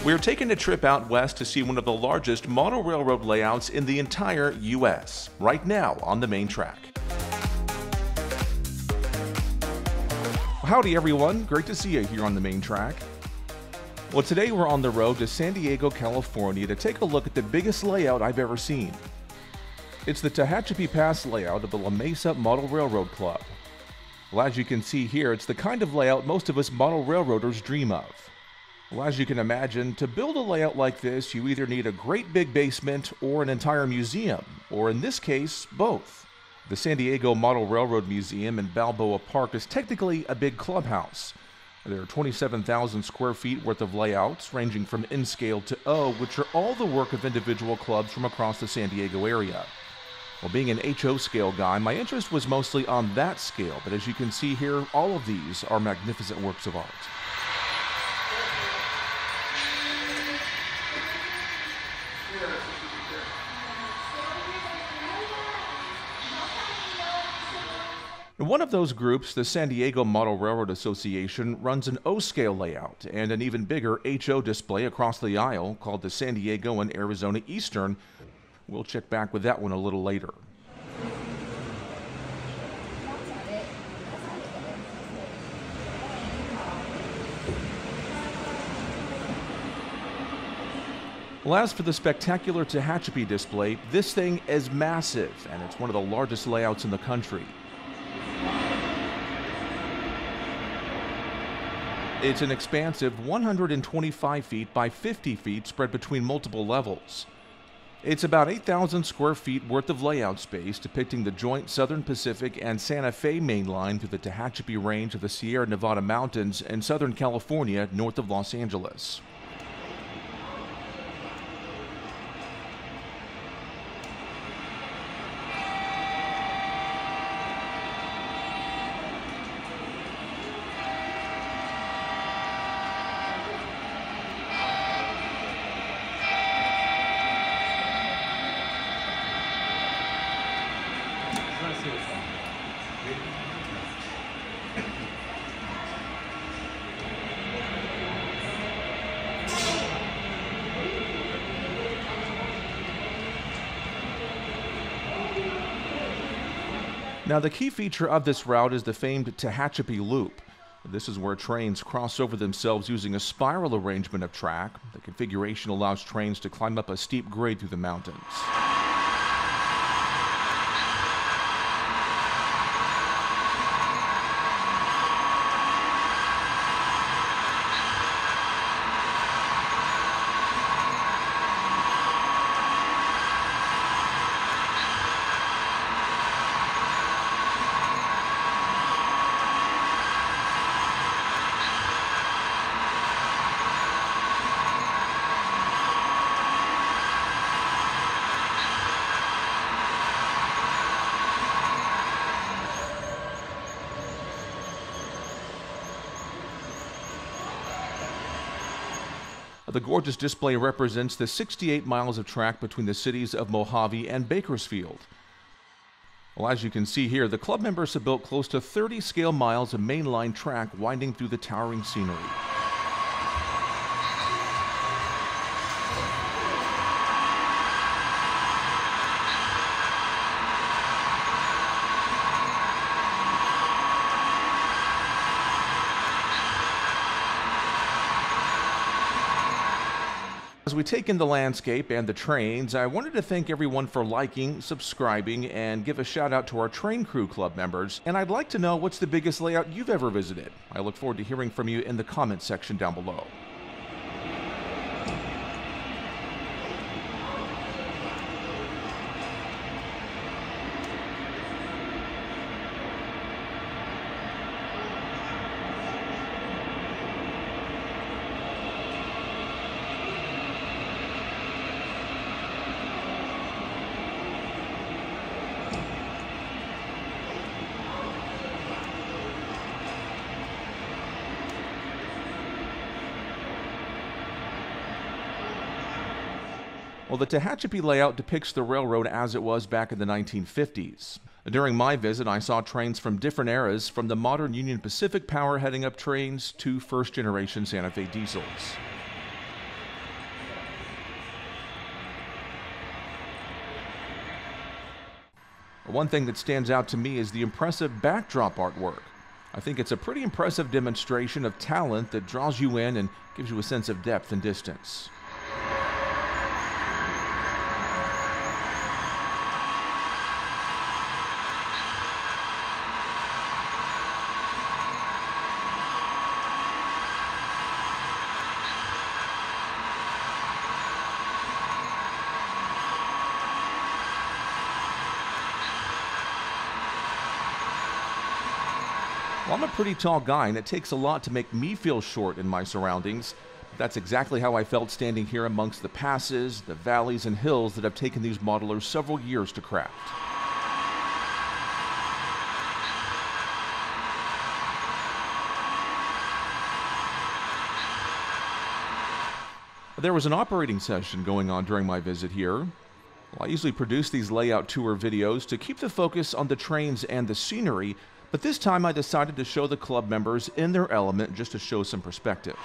We're taking a trip out west to see one of the largest model railroad layouts in the entire U.S., right now on the main track. Howdy everyone, great to see you here on the main track. Well, today we're on the road to San Diego, California to take a look at the biggest layout I've ever seen. It's the Tehachapi Pass layout of the La Mesa Model Railroad Club. Well, as you can see here, it's the kind of layout most of us model railroaders dream of. Well, as you can imagine, to build a layout like this, you either need a great big basement or an entire museum, or in this case, both. The San Diego Model Railroad Museum in Balboa Park is technically a big clubhouse. There are 27,000 square feet worth of layouts, ranging from N-scale to O, which are all the work of individual clubs from across the San Diego area. Well, being an HO scale guy, my interest was mostly on that scale, but as you can see here, all of these are magnificent works of art. One of those groups, the San Diego Model Railroad Association, runs an O-scale layout and an even bigger HO display across the aisle called the San Diego and Arizona Eastern. We'll check back with that one a little later. Well, as for the spectacular Tehachapi display, this thing is massive, and it's one of the largest layouts in the country. It's an expansive 125 feet by 50 feet spread between multiple levels. It's about 8,000 square feet worth of layout space depicting the joint Southern Pacific and Santa Fe main line through the Tehachapi Range of the Sierra Nevada Mountains in Southern California north of Los Angeles. Now, the key feature of this route is the famed Tehachapi Loop. This is where trains cross over themselves using a spiral arrangement of track. The configuration allows trains to climb up a steep grade through the mountains. The gorgeous display represents the 68 miles of track between the cities of Mojave and Bakersfield. Well, as you can see here, the club members have built close to 30 scale miles of mainline track winding through the towering scenery. As we take in the landscape and the trains, I wanted to thank everyone for liking, subscribing, and give a shout out to our train crew club members. And I'd like to know what's the biggest layout you've ever visited. I look forward to hearing from you in the comments section down below. Well, the Tehachapi layout depicts the railroad as it was back in the 1950s. During my visit, I saw trains from different eras, from the modern Union Pacific power heading up trains to first-generation Santa Fe diesels. One thing that stands out to me is the impressive backdrop artwork. I think it's a pretty impressive demonstration of talent that draws you in and gives you a sense of depth and distance. Well, I'm a pretty tall guy, and it takes a lot to make me feel short in my surroundings. That's exactly how I felt standing here amongst the passes, the valleys, and hills that have taken these modelers several years to craft. There was an operating session going on during my visit here. Well, I usually produce these layout tour videos to keep the focus on the trains and the scenery, but this time I decided to show the club members in their element just to show some perspective.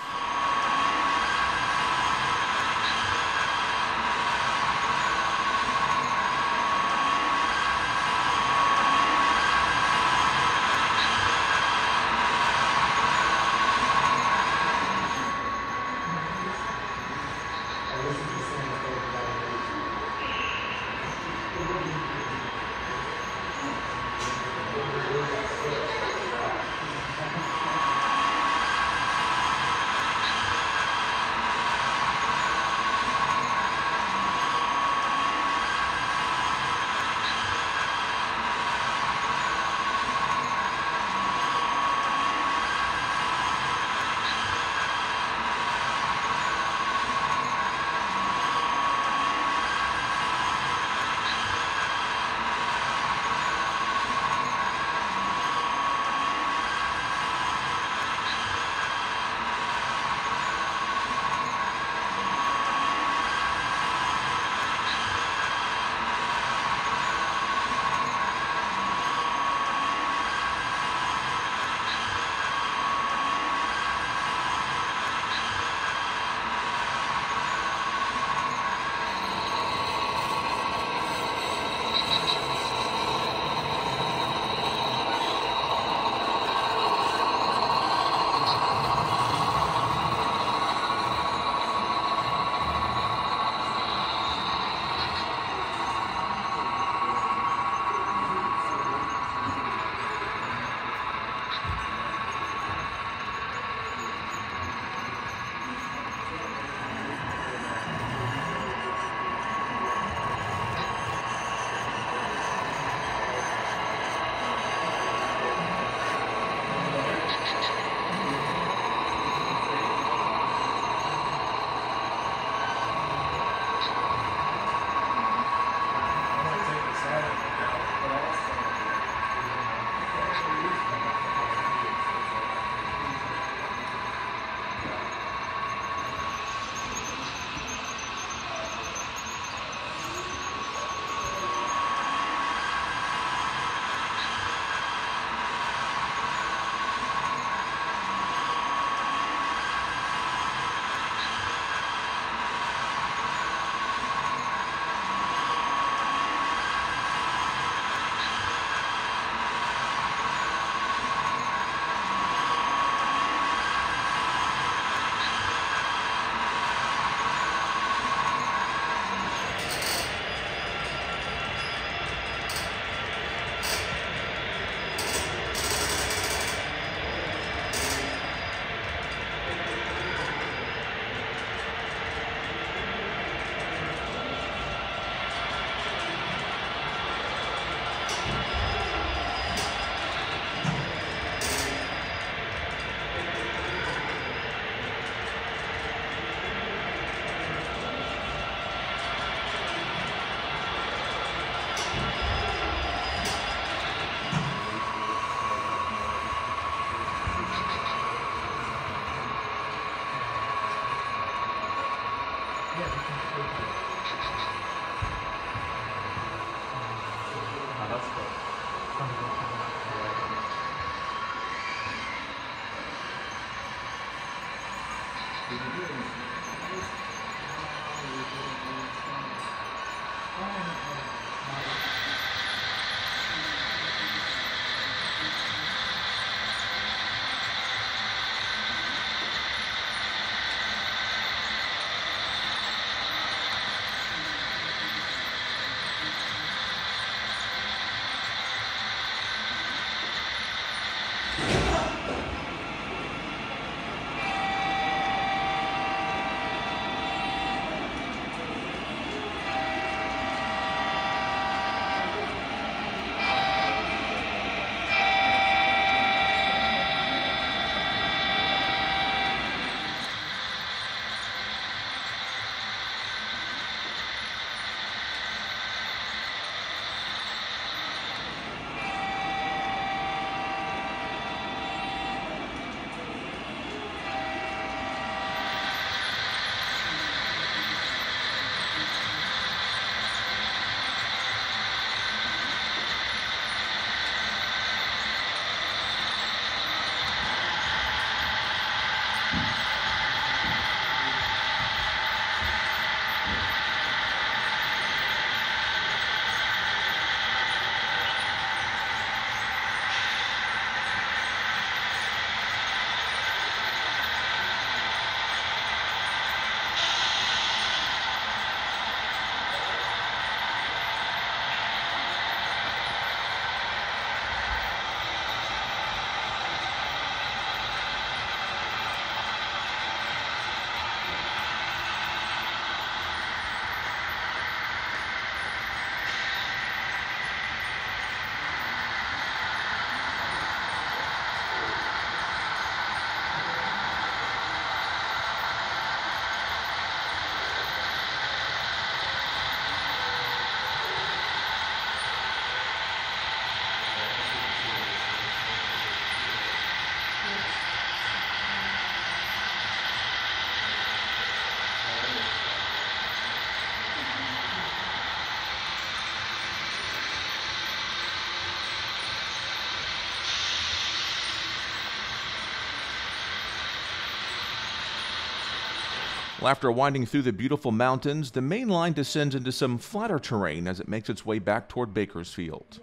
Well, after winding through the beautiful mountains, the main line descends into some flatter terrain as it makes its way back toward Bakersfield.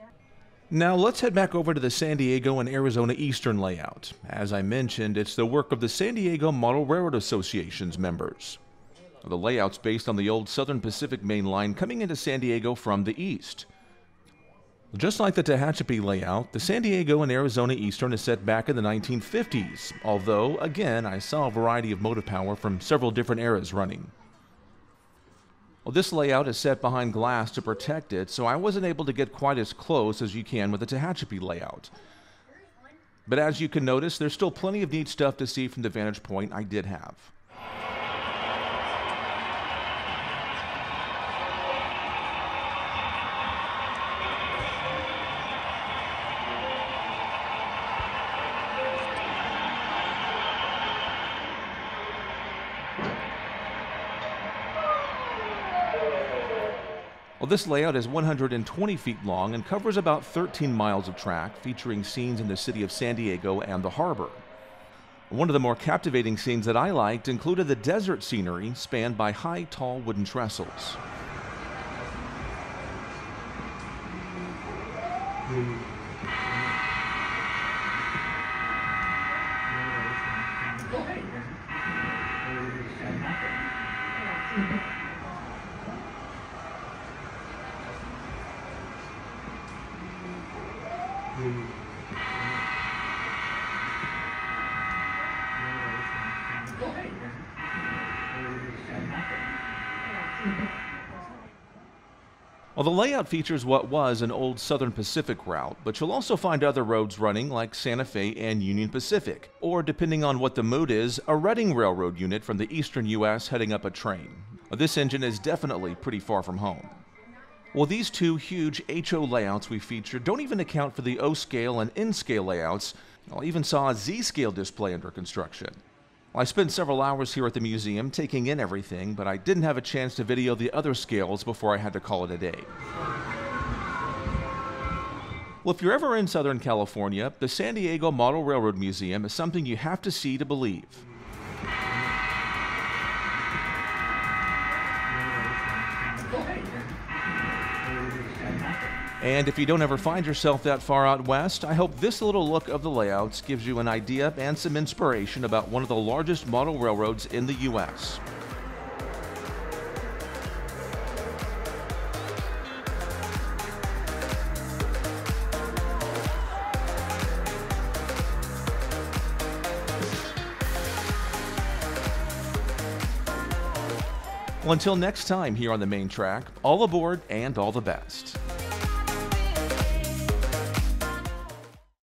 Now let's head back over to the San Diego and Arizona Eastern layout. As I mentioned, it's the work of the San Diego Model Railroad Association's members. The layout's based on the old Southern Pacific main line coming into San Diego from the east. Just like the Tehachapi layout, the San Diego and Arizona Eastern is set back in the 1950s, although, again, I saw a variety of motive power from several different eras running. Well, this layout is set behind glass to protect it, so I wasn't able to get quite as close as you can with the Tehachapi layout. But as you can notice, there's still plenty of neat stuff to see from the vantage point I did have. Well, this layout is 120 feet long and covers about 13 miles of track, featuring scenes in the city of San Diego and the harbor. One of the more captivating scenes that I liked included the desert scenery spanned by high, tall wooden trestles. Well, the layout features what was an old Southern Pacific route, but you'll also find other roads running like Santa Fe and Union Pacific, or depending on what the mood is, a Reading Railroad unit from the eastern U.S. heading up a train. This engine is definitely pretty far from home. Well, these two huge HO layouts we featured don't even account for the O-scale and N-scale layouts. I even saw a Z-scale display under construction. I spent several hours here at the museum taking in everything, but I didn't have a chance to video the other scales before I had to call it a day. Well, if you're ever in Southern California, the San Diego Model Railroad Museum is something you have to see to believe. And if you don't ever find yourself that far out west, I hope this little look of the layouts gives you an idea and some inspiration about one of the largest model railroads in the U.S. Well, until next time here on the main track, all aboard and all the best.